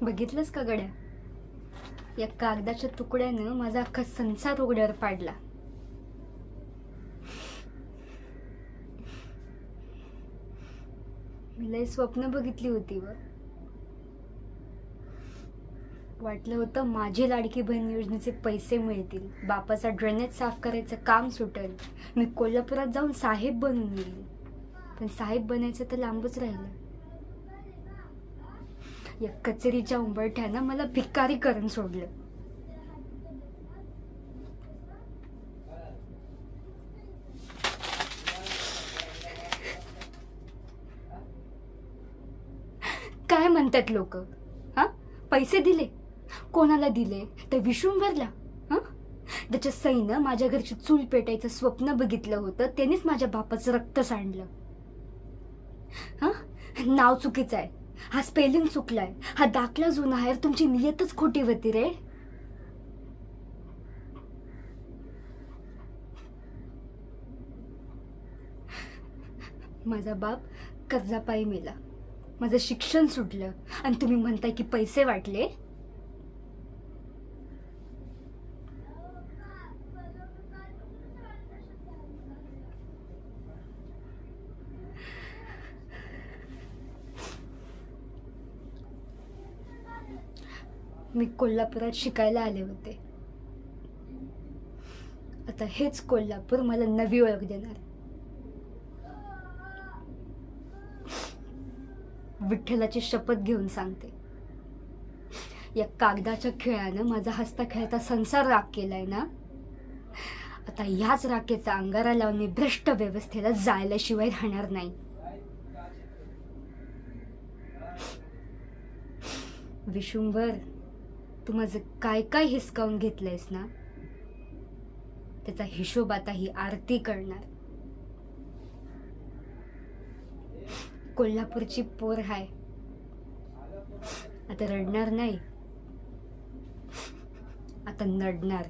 बघितलंस का गड्या, या कागदाच्या तुकड्यानं माझा अख्खा संसार उघड्यावर पाडला. मी लय स्वप्न बघितली होती व वाटलं होतं माझी लाडकी बहीण योजनेचे पैसे मिळतील, बापाचा ड्रेनेज साफ करायचं काम सुटेल, मी कोल्हापुरात जाऊन साहेब बनून गेली. पण साहेब बनायचं तर लांबच राहिलं. या कचेरीच्या उंबरठ्यानं मला भिकारी करून सोडलं. काय म्हणतात लोक? हा, पैसे दिले, कोणाला दिले? तर विश्वंभरला. हा, त्याच्या सईनं माझ्या घरची चूल पेटायचं स्वप्न बघितलं होतं, त्यानेच माझ्या बापाचं रक्त सांडलं. हा, नाव चुकीचं आहे, हा स्पेलिंग चुकलाय, हा दाखला जुना आहे, तुमची नियतच खोटी होती रे. माझा बाप कर्जापायी मेला, माझं शिक्षण सुटलं, आणि तुम्ही म्हणताय की पैसे वाटले. मी कोल्हापुरात शिकायला आले होते. आता हेच कोल्हापूर मला नवी ओळख देणार. विठ्ठलाची शपथ घेऊन सांगते, या कागदाच्या खेळानं माझा हसता खेळता संसार राख केलाय ना, आता याच राखेचा अंगारा लावून मी भ्रष्ट व्यवस्थेला जायल्याशिवाय राहणार नाही. विशुंभर, तू माझं काय काय हिसकावून घेतलंयस ना, त्याचा हिशोब आता ही आरती करणार. कोल्हापूरची पोर हाय, आता रडणार नाही, आता नडणार.